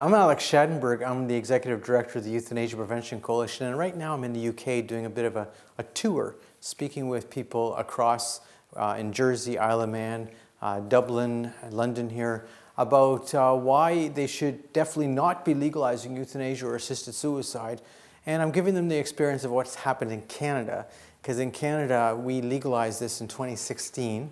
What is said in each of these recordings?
I'm Alex Schadenberg. I'm the Executive Director of the Euthanasia Prevention Coalition, and right now I'm in the UK doing a bit of a tour, speaking with people across in Jersey, Isle of Man, Dublin, London here, about why they should definitely not be legalizing euthanasia or assisted suicide. And I'm giving them the experience of what's happened in Canada, because in Canada we legalized this in 2016,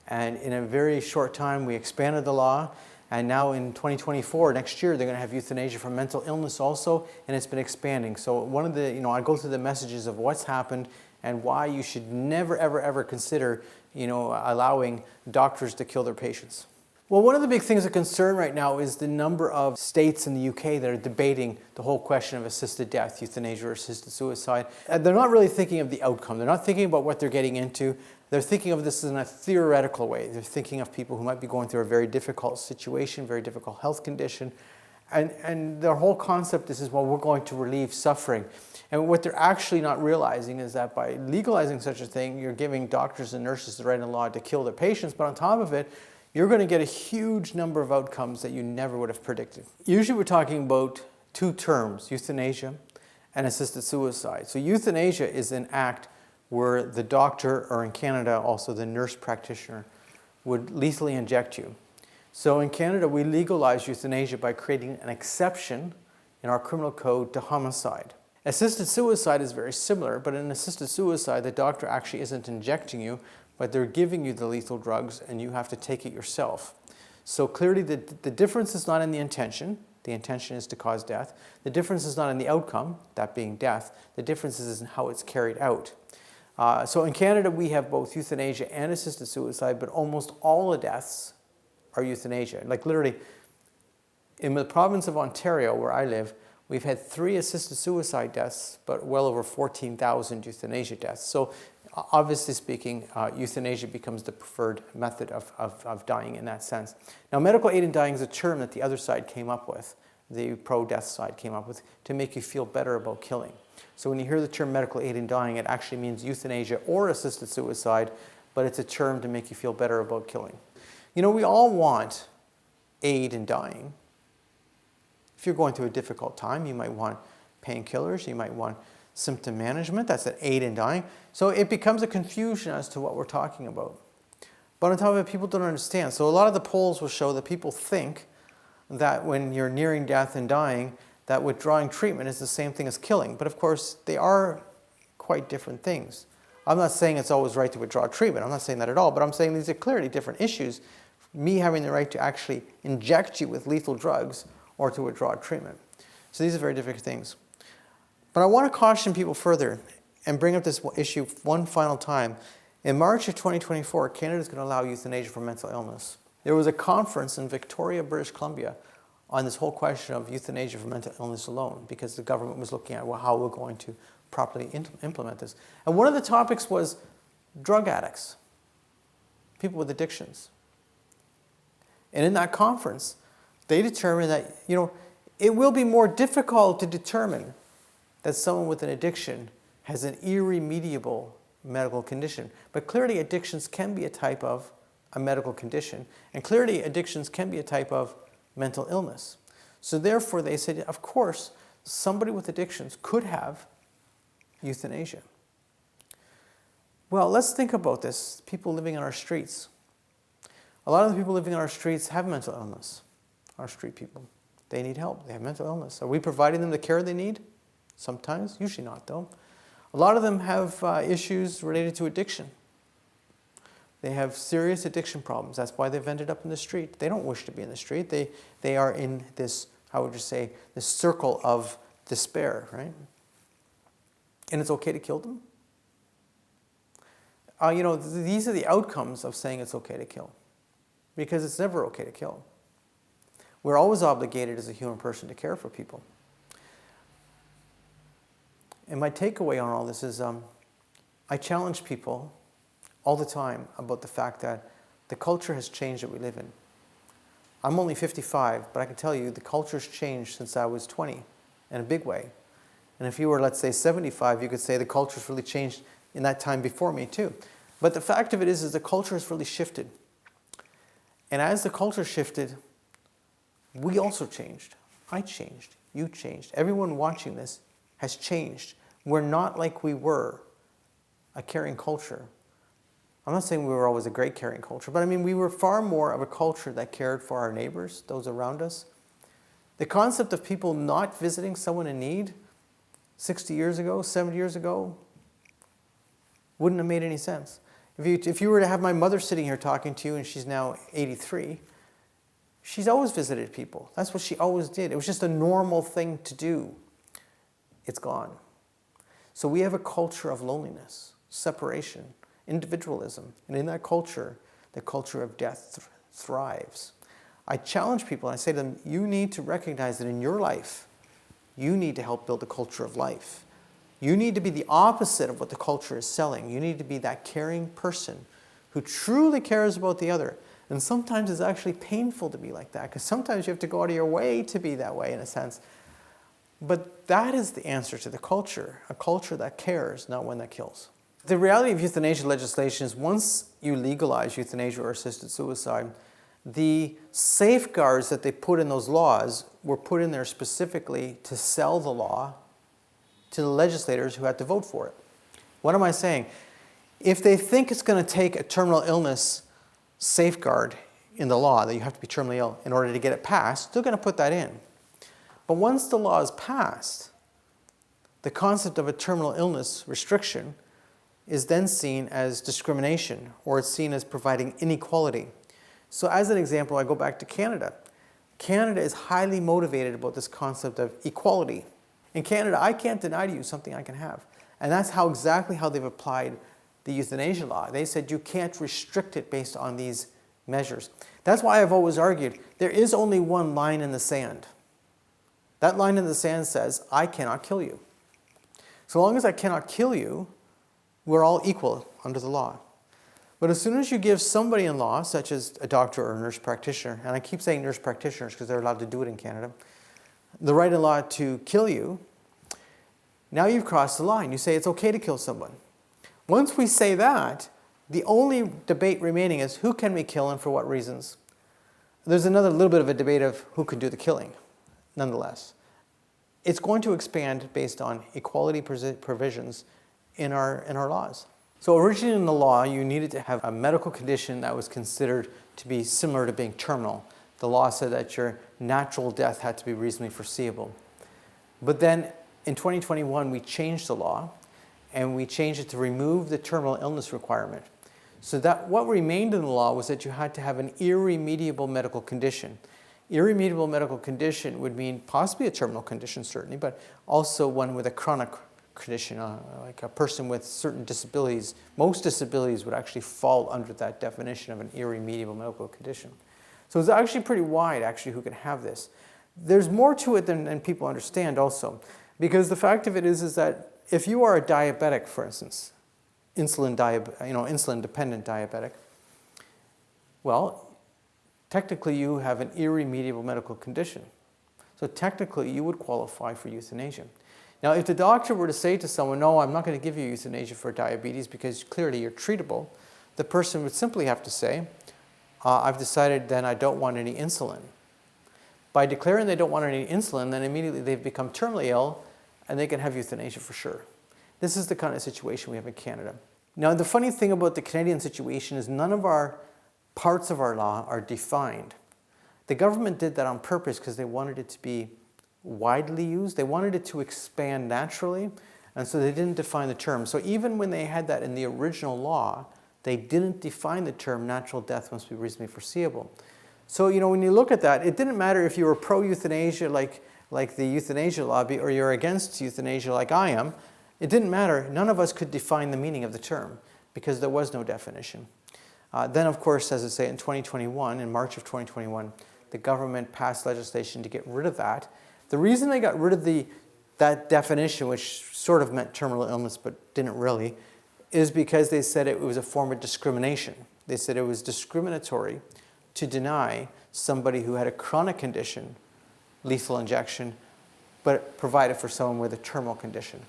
and in a very short time we expanded the law. And now in 2024, next year, they're going to have euthanasia for mental illness also, and it's been expanding. So one of the, I go through the messages of what's happened and why you should never, ever, ever consider, allowing doctors to kill their patients. Well, one of the big things of concern right now is the number of states in the UK that are debating the whole question of assisted death, euthanasia or assisted suicide. They're not really thinking of the outcome. They're not thinking about what they're getting into. They're thinking of this in a theoretical way. They're thinking of people who might be going through a very difficult situation, very difficult health condition. And their whole concept is, well, we're going to relieve suffering. And what they're actually not realizing is that by legalizing such a thing, you're giving doctors and nurses the right and law to kill their patients, but on top of it, you're going to get a huge number of outcomes that you never would have predicted. Usually we're talking about two terms, euthanasia and assisted suicide. So euthanasia is an act where the doctor, or in Canada also the nurse practitioner, would lethally inject you. So in Canada we legalize euthanasia by creating an exception in our criminal code to homicide. Assisted suicide is very similar, but in assisted suicide the doctor actually isn't injecting you, but they're giving you the lethal drugs and you have to take it yourself. So clearly the difference is not in the intention. The intention is to cause death. The difference is not in the outcome, that being death. The difference is in how it's carried out. So in Canada we have both euthanasia and assisted suicide, but almost all the deaths are euthanasia. Like literally, in the province of Ontario where I live, we've had 3 assisted suicide deaths, but well over 14,000 euthanasia deaths. So obviously speaking, euthanasia becomes the preferred method of dying in that sense. Now, medical aid in dying is a term that the other side came up with, the pro-death side came up with, to make you feel better about killing. So when you hear the term medical aid in dying, it actually means euthanasia or assisted suicide, but it's a term to make you feel better about killing. We all want aid in dying. If you're going through a difficult time, you might want painkillers, you might want symptom management, that's an aid in dying. So it becomes a confusion as to what we're talking about. But on top of it, people don't understand. So a lot of the polls will show that people think that when you're nearing death and dying, that withdrawing treatment is the same thing as killing. But of course, they are quite different things. I'm not saying it's always right to withdraw treatment. I'm not saying that at all. But I'm saying these are clearly different issues. Me having the right to actually inject you with lethal drugs or to withdraw treatment. So these are very different things. But I want to caution people further and bring up this issue one final time. In March of 2024, Canada is going to allow euthanasia for mental illness. There was a conference in Victoria, British Columbia, on this whole question of euthanasia for mental illness alone, because the government was looking at how we're going to properly implement this. And one of the topics was drug addicts, people with addictions. And in that conference, they determined that, it will be more difficult to determine that someone with an addiction has an irremediable medical condition. But clearly addictions can be a type of a medical condition. And clearly addictions can be a type of mental illness. So therefore they said, of course, somebody with addictions could have euthanasia. Well, let's think about this. People living on our streets. A lot of the people living on our streets have mental illness. Our street people. They need help. They have mental illness. Are we providing them the care they need? Sometimes, usually not though. A lot of them have issues related to addiction. They have serious addiction problems. That's why they've ended up in the street. They don't wish to be in the street. They are in this, how would you say, this circle of despair, right? And it's okay to kill them? These are the outcomes of saying it's okay to kill. Because it's never okay to kill. We're always obligated as a human person to care for people. And my takeaway on all this is I challenge people all the time about the fact that the culture has changed that we live in. I'm only 55, but I can tell you the culture's changed since I was 20 in a big way. And if you were, let's say, 75, you could say the culture's really changed in that time before me too. But the fact of it is the culture has really shifted. And as the culture shifted, we also changed. I changed. You changed. Everyone watching this has changed. We're not like we were, a caring culture. I'm not saying we were always a great caring culture, but I mean we were far more of a culture that cared for our neighbors, those around us. The concept of people not visiting someone in need 60 years ago, 70 years ago, wouldn't have made any sense. If you were to have my mother sitting here talking to you, and she's now 83, she's always visited people. That's what she always did. It was just a normal thing to do. It's gone. So we have a culture of loneliness, separation, individualism. And in that culture, the culture of death thrives. I challenge people, and I say to them, you need to recognize that in your life, you need to help build a culture of life. You need to be the opposite of what the culture is selling. You need to be that caring person who truly cares about the other. And sometimes it's actually painful to be like that, because sometimes you have to go out of your way to be that way in a sense. But that is the answer to the culture, a culture that cares, not one that kills. The reality of euthanasia legislation is once you legalize euthanasia or assisted suicide, the safeguards that they put in those laws were put in there specifically to sell the law to the legislators who had to vote for it. What am I saying? If they think it's going to take a terminal illness safeguard in the law, that you have to be terminally ill in order to get it passed, they're going to put that in. But once the law is passed, the concept of a terminal illness restriction is then seen as discrimination, or it's seen as providing inequality. So as an example, I go back to Canada. Canada is highly motivated about this concept of equality. In Canada, I can't deny to you something I can have. And that's exactly how they've applied the euthanasia law. They said you can't restrict it based on these measures. That's why I've always argued there is only one line in the sand. That line in the sand says, I cannot kill you. So long as I cannot kill you, we're all equal under the law. But as soon as you give somebody in law, such as a doctor or a nurse practitioner, and I keep saying nurse practitioners because they're allowed to do it in Canada, the right in law to kill you, now you've crossed the line. You say it's okay to kill someone. Once we say that, the only debate remaining is who can we kill and for what reasons. There's another little bit of a debate of who can do the killing, nonetheless. It's going to expand based on equality provisions in our laws. So originally in the law, you needed to have a medical condition that was considered to be similar to being terminal. The law said that your natural death had to be reasonably foreseeable. But then in 2021, we changed the law, and we changed it to remove the terminal illness requirement. So that what remained in the law was that you had to have an irremediable medical condition. Irremediable medical condition would mean possibly a terminal condition, certainly, but also one with a chronic condition, like a person with certain disabilities. Most disabilities would actually fall under that definition of an irremediable medical condition. So it's actually pretty wide, actually, who can have this. There's more to it than people understand also, because the fact of it is that if you are a diabetic, for instance, insulin-dependent diabetic, well, technically you have an irremediable medical condition. So technically you would qualify for euthanasia. Now, if the doctor were to say to someone, no, I'm not going to give you euthanasia for diabetes because clearly you're treatable, the person would simply have to say, I've decided then I don't want any insulin. By declaring they don't want any insulin, then immediately they've become terminally ill and they can have euthanasia for sure. This is the kind of situation we have in Canada. Now, the funny thing about the Canadian situation is none of our parts of our law are defined. The government did that on purpose because they wanted it to be widely used. They wanted it to expand naturally, and so they didn't define the term. So even when they had that in the original law, they didn't define the term natural death must be reasonably foreseeable. So, when you look at that, it didn't matter if you were pro-euthanasia like the euthanasia lobby or you're against euthanasia like I am. It didn't matter. None of us could define the meaning of the term because there was no definition. Then, of course, as I say, in 2021, in March of 2021, the government passed legislation to get rid of that. The reason they got rid of that definition, which sort of meant terminal illness but didn't really, is because they said it was a form of discrimination. They said it was discriminatory to deny somebody who had a chronic condition lethal injection, but provide it for someone with a terminal condition.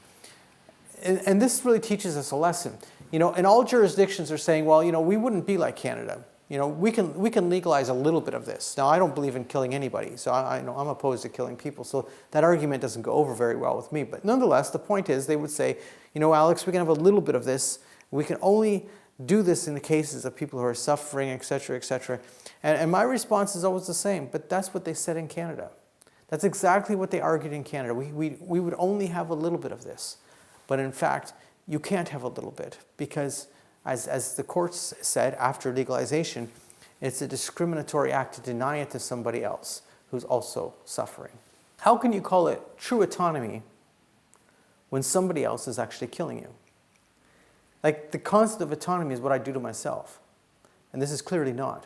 And this really teaches us a lesson. And all jurisdictions are saying, well, we wouldn't be like Canada. You know, we can legalize a little bit of this. Now, I don't believe in killing anybody, so I know I'm opposed to killing people. So that argument doesn't go over very well with me. But nonetheless, the point is, they would say, you know, Alex, we can have a little bit of this. We can only do this in the cases of people who are suffering, et cetera, et cetera. And my response is always the same. But that's what they said in Canada. That's exactly what they argued in Canada. We would only have a little bit of this. But in fact, you can't have a little bit because, as the courts said after legalization, it's a discriminatory act to deny it to somebody else who's also suffering. How can you call it true autonomy when somebody else is actually killing you? Like, the concept of autonomy is what I do to myself. And this is clearly not.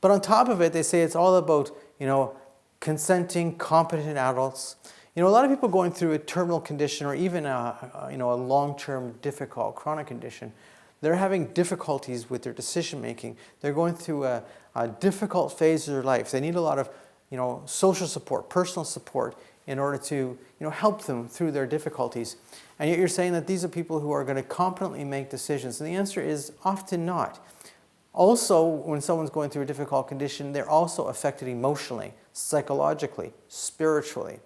But on top of it, they say it's all about, you know, consenting, competent adults. You know, a lot of people going through a terminal condition or even a long-term difficult chronic condition, they're having difficulties with their decision making. They're going through a difficult phase of their life. They need a lot of, you know, social support, personal support in order to, you know, help them through their difficulties. And yet you're saying that these are people who are going to competently make decisions. And the answer is often not. Also, when someone's going through a difficult condition, they're also affected emotionally, psychologically, spiritually.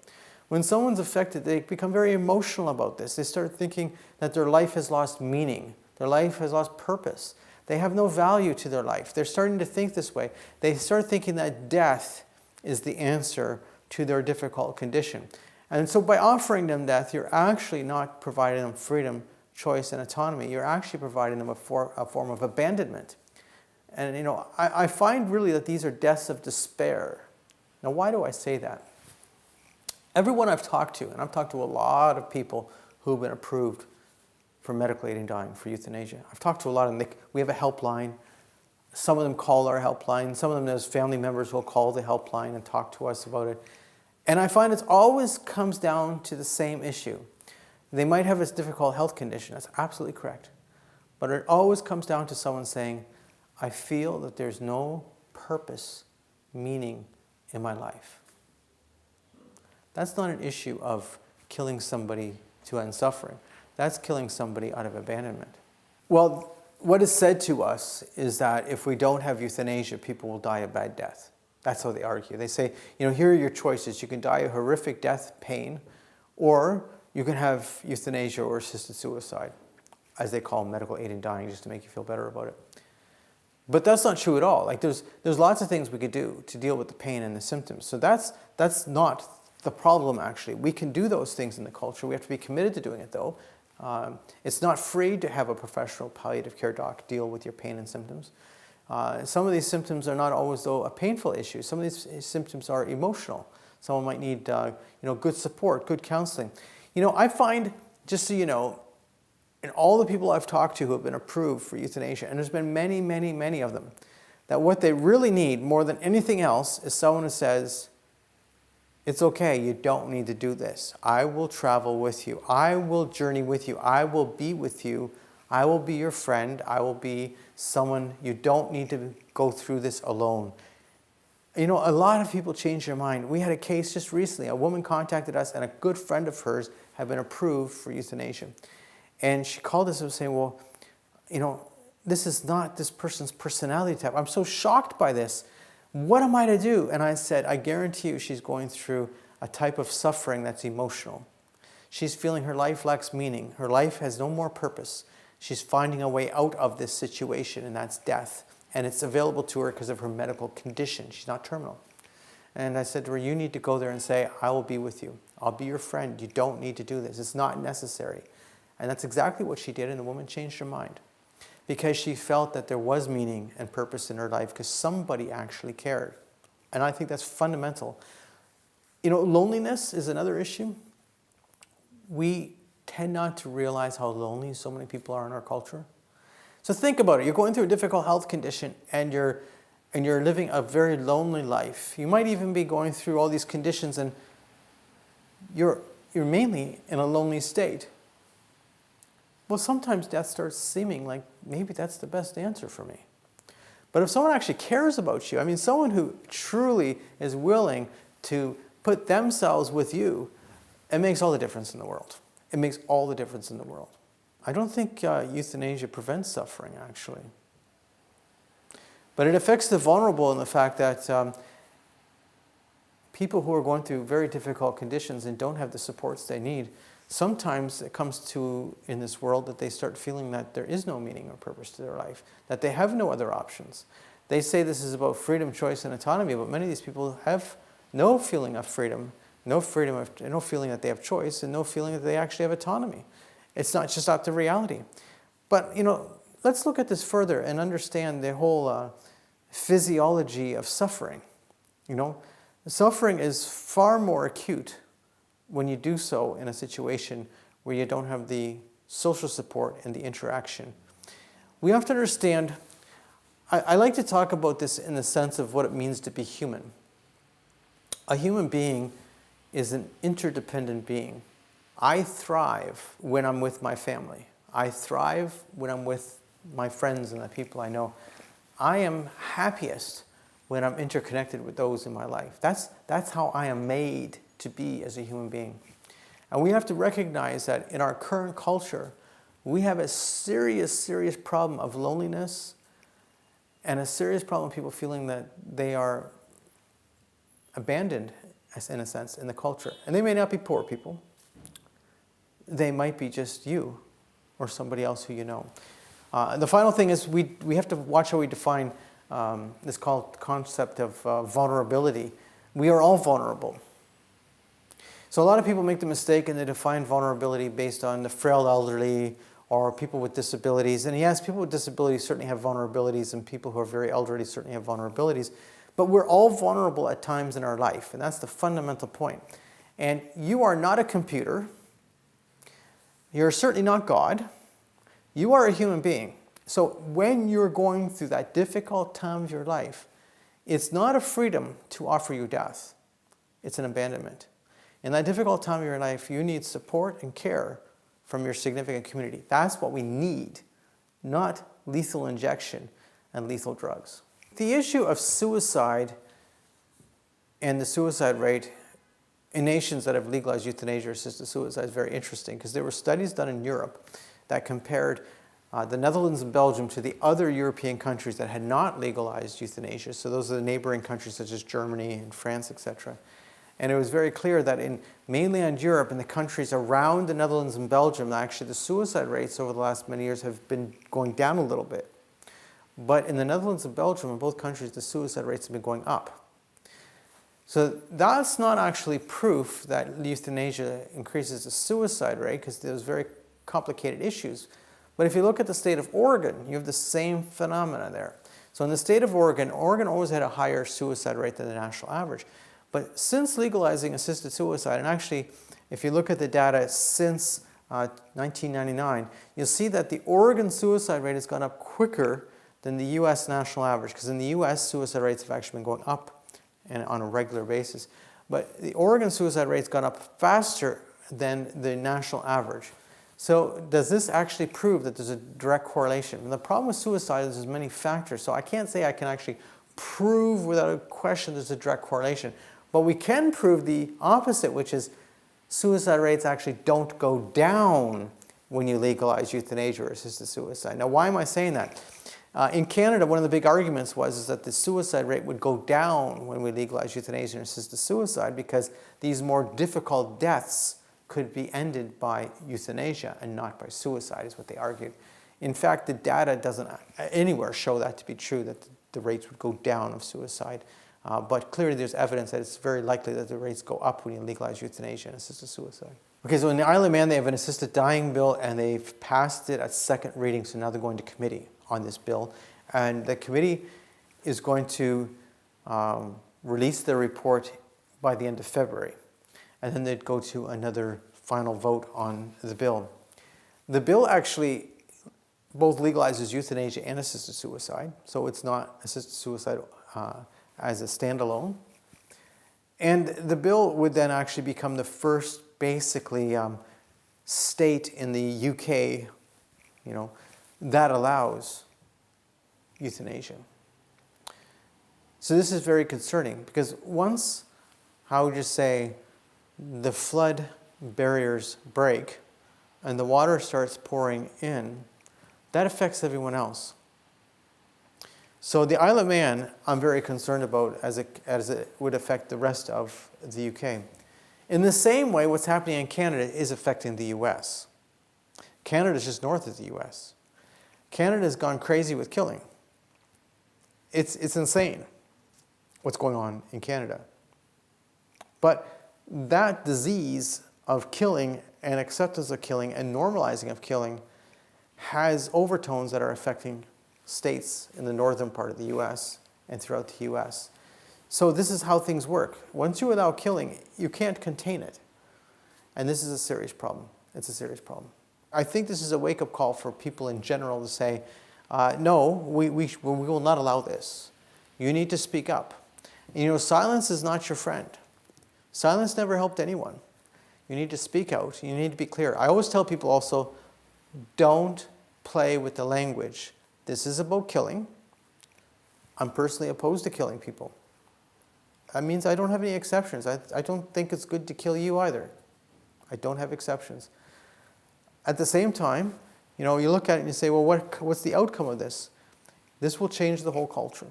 When someone's affected, they become very emotional about this. They start thinking that their life has lost meaning. Their life has lost purpose. They have no value to their life. They're starting to think this way. They start thinking that death is the answer to their difficult condition. And so by offering them death, you're actually not providing them freedom, choice, and autonomy. You're actually providing them a form of abandonment. And, you know, I find really that these are deaths of despair. Now, why do I say that? Everyone I've talked to, and I've talked to a lot of people who have been approved for medical aid in dying, for euthanasia. I've talked to a lot of them. We have a helpline. Some of them call our helpline. Some of them, as family members, will call the helpline and talk to us about it. And I find it always comes down to the same issue. They might have a difficult health condition. That's absolutely correct. But it always comes down to someone saying, I feel that there's no purpose, meaning in my life. That's not an issue of killing somebody to end suffering. That's killing somebody out of abandonment. Well, what is said to us is that if we don't have euthanasia, people will die a bad death. That's how they argue. They say, you know, here are your choices. You can die a horrific death, pain, or you can have euthanasia or assisted suicide, as they call medical aid in dying, just to make you feel better about it. But that's not true at all. Like, there's lots of things we could do to deal with the pain and the symptoms. So that's not the problem, actually. We can do those things in the culture. We have to be committed to doing it, though. It's not free to have a professional palliative care doc deal with your pain and symptoms. Some of these symptoms are not always, though, a painful issue. Some of these symptoms are emotional. Someone might need good support, good counseling. You know, I find, just so you know, in all the people I've talked to who have been approved for euthanasia, and there's been many, many, many of them, that what they really need more than anything else is someone who says, it's okay, you don't need to do this. I will travel with you. I will journey with you. I will be with you. I will be your friend. I will be someone, you don't need to go through this alone. You know, a lot of people change their mind. We had a case just recently. A woman contacted us, and a good friend of hers had been approved for euthanasia. And she called us and was saying, well, you know, this is not this person's personality type. I'm so shocked by this. What am I to do? And I said, I guarantee you she's going through a type of suffering that's emotional. She's feeling her life lacks meaning. Her life has no more purpose. She's finding a way out of this situation, and that's death. And it's available to her because of her medical condition. She's not terminal. And I said to her, you need to go there and say, I will be with you. I'll be your friend. You don't need to do this. It's not necessary. And that's exactly what she did, and the woman changed her mind. Because she felt that there was meaning and purpose in her life because somebody actually cared. And I think that's fundamental. You know, loneliness is another issue. We tend not to realize how lonely so many people are in our culture. So think about it. You're going through a difficult health condition and you're living a very lonely life. You might even be going through all these conditions and you're mainly in a lonely state. Well, sometimes death starts seeming like maybe that's the best answer for me. But if someone actually cares about you, I mean, someone who truly is willing to put themselves with you, it makes all the difference in the world. It makes all the difference in the world. I don't think euthanasia prevents suffering, actually. But it affects the vulnerable in the fact that people who are going through very difficult conditions and don't have the supports they need, sometimes it comes to, in this world, that they start feeling that there is no meaning or purpose to their life, that they have no other options. They say this is about freedom, choice, and autonomy, but many of these people have no feeling of freedom, no feeling that they have choice, and no feeling that they actually have autonomy. It's not just up to reality. But, let's look at this further and understand the whole physiology of suffering. Suffering is far more acute when you do so in a situation where you don't have the social support and the interaction. We have to understand, I like to talk about this in the sense of what it means to be human. A human being is an interdependent being. I thrive when I'm with my family. I thrive when I'm with my friends and the people I know. I am happiest when I'm interconnected with those in my life. That's how I am made to be as a human being. And we have to recognize that in our current culture, we have a serious, serious problem of loneliness and a serious problem of people feeling that they are abandoned, in a sense, in the culture. And they may not be poor people. They might be just you or somebody else who you know. The final thing is we have to watch how we define this concept of vulnerability. We are all vulnerable. So a lot of people make the mistake and they define vulnerability based on the frail elderly or people with disabilities. And yes, people with disabilities certainly have vulnerabilities, and people who are very elderly certainly have vulnerabilities. But we're all vulnerable at times in our life, and that's the fundamental point. And you are not a computer. You're certainly not God. You are a human being. So when you're going through that difficult time of your life, it's not a freedom to offer you death. It's an abandonment. In that difficult time of your life, you need support and care from your significant community. That's what we need, not lethal injection and lethal drugs. The issue of suicide and the suicide rate in nations that have legalized euthanasia or assisted suicide is very interesting, because there were studies done in Europe that compared the Netherlands and Belgium to the other European countries that had not legalized euthanasia. So those are the neighboring countries such as Germany and France, etc. And it was very clear that in mainland Europe and the countries around the Netherlands and Belgium, actually the suicide rates over the last many years have been going down a little bit. But in the Netherlands and Belgium, in both countries, the suicide rates have been going up. So that's not actually proof that euthanasia increases the suicide rate, because there's very complicated issues. But if you look at the state of Oregon, you have the same phenomena there. So in the state of Oregon, Oregon always had a higher suicide rate than the national average. But since legalizing assisted suicide, and actually if you look at the data since 1999, you'll see that the Oregon suicide rate has gone up quicker than the US national average, because in the US suicide rates have actually been going up and on a regular basis. But the Oregon suicide rate's gone up faster than the national average. So does this actually prove that there's a direct correlation? And the problem with suicide is there's many factors, so I can't say I can actually prove without a question there's a direct correlation. But we can prove the opposite, which is suicide rates actually don't go down when you legalize euthanasia or assisted suicide. Now, why am I saying that? In Canada, one of the big arguments was that the suicide rate would go down when we legalize euthanasia and assisted suicide, because these more difficult deaths could be ended by euthanasia and not by suicide, is what they argued. In fact, the data doesn't anywhere show that to be true, that the rates would go down of suicide. But clearly there's evidence that it's very likely that the rates go up when you legalize euthanasia and assisted suicide. Okay, so in the Isle of Man, they have an assisted dying bill, and they've passed it at second reading, so now they're going to committee on this bill. And the committee is going to release their report by the end of February. And then they'd go to another final vote on the bill. The bill actually both legalizes euthanasia and assisted suicide, so it's not assisted suicide as a standalone. And the bill would then actually become the first, basically, state in the UK, that allows euthanasia. So this is very concerning, because once, how would you say, the flood barriers break and the water starts pouring in, that affects everyone else. So the Isle of Man, I'm very concerned about as it would affect the rest of the UK. In the same way, what's happening in Canada is affecting the US. Canada is just north of the US. Canada has gone crazy with killing. It's insane what's going on in Canada. But that disease of killing and acceptance of killing and normalizing of killing has overtones that are affecting states in the northern part of the US and throughout the US. So this is how things work. Once you allow killing, you can't contain it. And this is a serious problem. It's a serious problem. I think this is a wake-up call for people in general to say, no, we will not allow this. You need to speak up. And, you know, silence is not your friend. Silence never helped anyone. You need to speak out. You need to be clear. I always tell people also, don't play with the language. This is about killing. I'm personally opposed to killing people. That means I don't have any exceptions. I don't think it's good to kill you either. I don't have exceptions. At the same time, you know, you look at it and you say, well, what's the outcome of this? This will change the whole culture.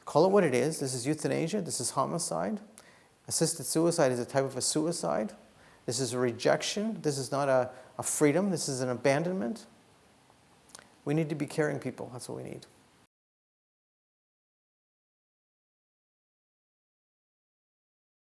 Call it what it is. This is euthanasia. This is homicide. Assisted suicide is a type of a suicide. This is a rejection. This is not a freedom. This is an abandonment. We need to be caring people. That's what we need.